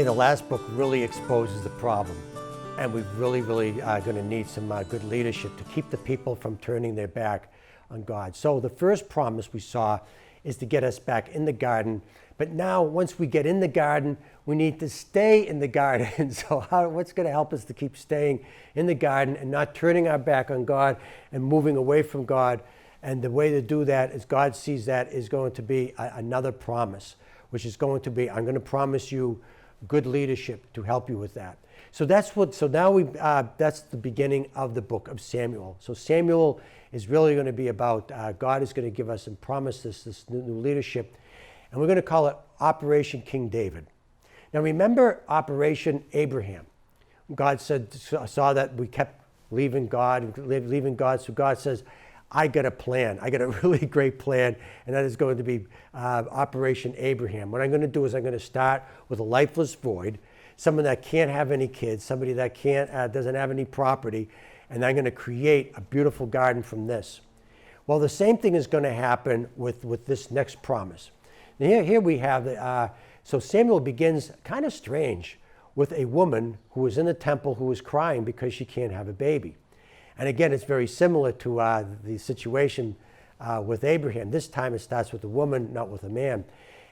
say the last book really exposes the problem, and we really are going to need some good leadership to keep the people from turning their back on God. So the first promise we saw is to get us back in the garden. But now, once we get in the garden, we need to stay in the garden. So what's going to help us to keep staying in the garden and not turning our back on God and moving away from God? And the way to do that, as God sees that, is going to be another promise, which is going to be, I'm going to promise you good leadership to help you with that. So that's that's the beginning of the book of Samuel. So Samuel is really going to be about, God is going to give us and promise this new leadership. And we're going to call it Operation King David. Now remember Operation Abraham. God saw that we kept leaving God. So God says, I got a plan. I got a really great plan, and that is going to be Operation Abraham. What I'm going to do is I'm going to start with a lifeless void, someone that can't have any kids, somebody that doesn't have any property, and I'm going to create a beautiful garden from this. Well, the same thing is going to happen with this next promise. Now here we have, so Samuel begins kind of strange with a woman who was in the temple who was crying because she can't have a baby. And again, it's very similar to the situation with Abraham. This time it starts with a woman, not with a man.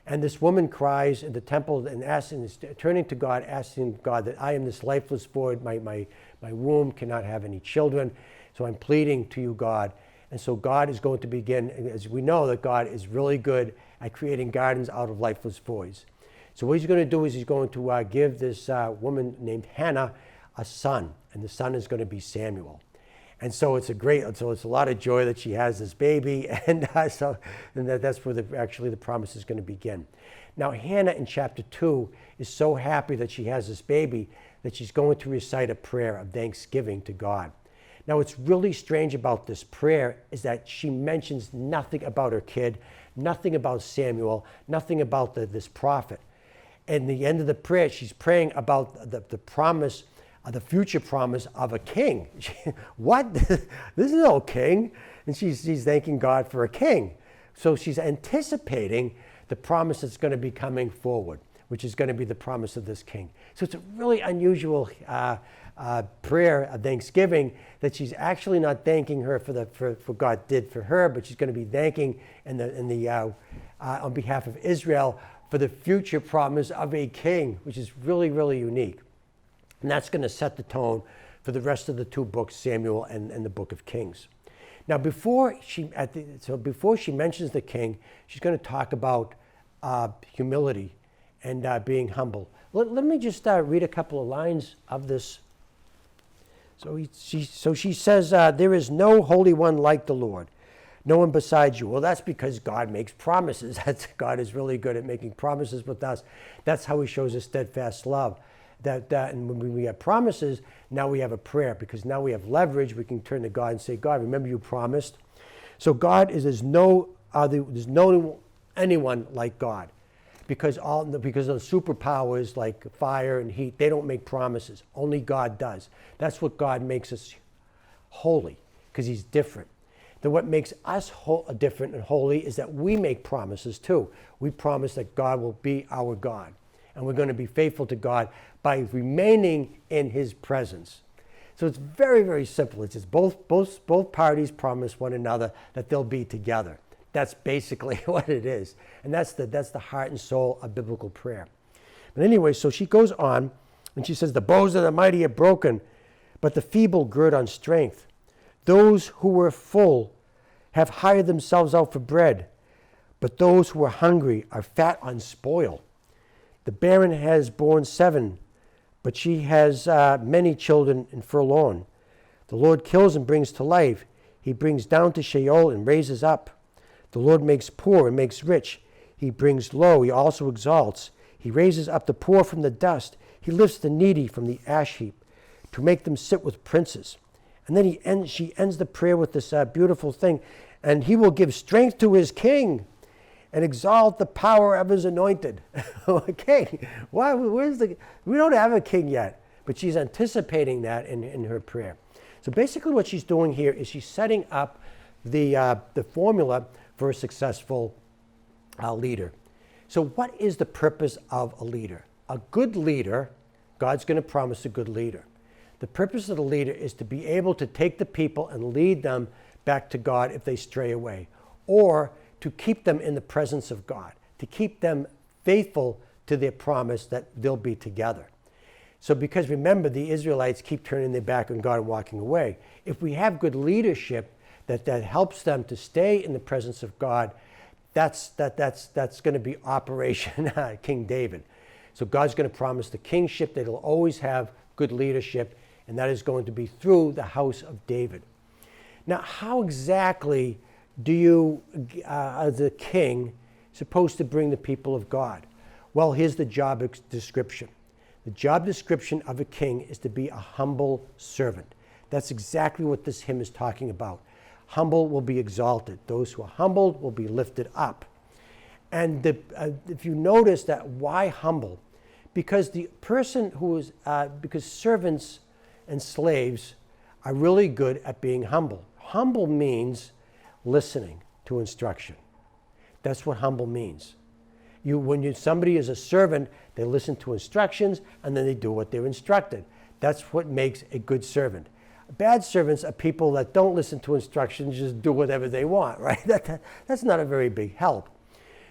And this woman cries in the temple and turning to God, asking God that I am this lifeless void. My womb cannot have any children. So I'm pleading to you, God. And so God is going to begin, as we know that God is really good at creating gardens out of lifeless voids. So what he's going to do is he's going to give this woman named Hannah a son. And the son is going to be Samuel. And so it's a lot of joy that she has this baby, and that's where actually the promise is going to begin. Now Hannah in chapter 2 is so happy that she has this baby that she's going to recite a prayer of thanksgiving to God. Now what's really strange about this prayer is that she mentions nothing about her kid, nothing about Samuel, nothing about this prophet. And the end of the prayer, she's praying about the promise, the future promise of a king. What? This is no king. And she's thanking God for a king. So she's anticipating the promise that's going to be coming forward, which is going to be the promise of this king. So it's a really unusual prayer of thanksgiving that she's actually not thanking her for what God did for her, but she's going to be thanking on behalf of Israel for the future promise of a king, which is really unique. And that's going to set the tone for the rest of the two books, Samuel and the book of Kings. Now, before she mentions the king, she's going to talk about humility and being humble. Let me just read a couple of lines of this. So she says, there is no holy one like the Lord, no one besides you. Well, that's because God makes promises. God is really good at making promises with us. That's how he shows his steadfast love. And when we have promises, now we have a prayer, because now we have leverage. We can turn to God and say, God, remember you promised. So God there's no anyone like God, because of the superpowers like fire and heat, they don't make promises. Only God does. That's what God makes us holy, because he's different. Then what makes us different and holy is that we make promises too. We promise that God will be our God, and we're going to be faithful to God by remaining in his presence. So it's very simple. It's just both parties promise one another that they'll be together. That's basically what it is. And that's the heart and soul of biblical prayer. But anyway, so she goes on and she says, the bows of the mighty are broken, but the feeble gird on strength. Those who were full have hired themselves out for bread, but those who are hungry are fat on spoil. The barren has borne 7, but she has many children and forlorn. The Lord kills and brings to life. He brings down to Sheol and raises up. The Lord makes poor and makes rich. He brings low. He also exalts. He raises up the poor from the dust. He lifts the needy from the ash heap to make them sit with princes. And then she ends the prayer with this beautiful thing. And he will give strength to his king and exalt the power of his anointed. A king. Why? We don't have a king yet. But she's anticipating that in her prayer. So basically what she's doing here is she's setting up the formula for a successful leader. So what is the purpose of a leader? a good leader, God's going to promise a good leader. The purpose of the leader is to be able to take the people and lead them back to God if they stray away, or to keep them in the presence of God, to keep them faithful to their promise that they'll be together. So because remember, the Israelites keep turning their back on God and walking away. If we have good leadership that helps them to stay in the presence of God, that's going to be Operation King David. So God's going to promise the kingship that he'll always have good leadership, and that is going to be through the house of David. Now, how exactly do you, as a king, supposed to bring the people of God? Well, here's the job description. The job description of a king is to be a humble servant. That's exactly what this hymn is talking about. Humble will be exalted. Those who are humbled will be lifted up. And if you notice that, why humble? Because the person who is, because servants and slaves are really good at being humble. Humble means listening to instruction. That's what humble means. When somebody is a servant, they listen to instructions and then they do what they're instructed. That's what makes a good servant. Bad servants are people that don't listen to instructions, just do whatever they want, right? That's not a very big help.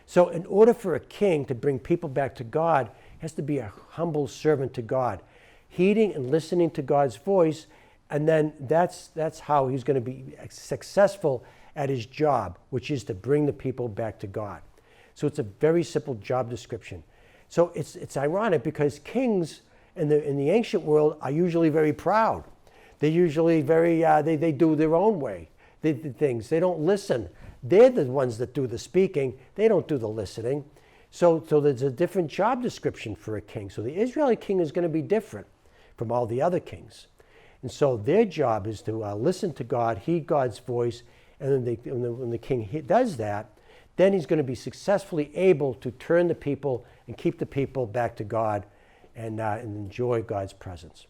So in order for a king to bring people back to God, he has to be a humble servant to God, heeding and listening to God's voice, and then that's how he's going to be successful at his job, which is to bring the people back to God. So it's a very simple job description. So it's ironic because kings in the ancient world are usually very proud. They're usually very, they do their own way. They do things. They don't listen. They're the ones that do the speaking. They don't do the listening. So there's a different job description for a king. So the Israeli king is going to be different from all the other kings. And so their job is to listen to God, heed God's voice, and then when the king does that, then he's going to be successfully able to turn the people and keep the people back to God and enjoy God's presence.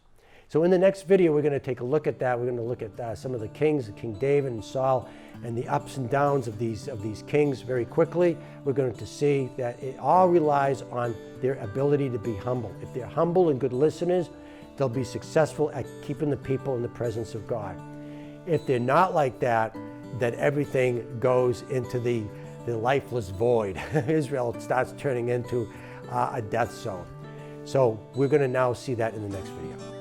So in the next video, we're going to take a look at that. We're going to look at some of the kings, King David and Saul, and the ups and downs of these kings very quickly. We're going to see that it all relies on their ability to be humble. If they're humble and good listeners, they'll be successful at keeping the people in the presence of God. If they're not like that, then everything goes into the lifeless void. Israel starts turning into a death zone. So we're going to now see that in the next video.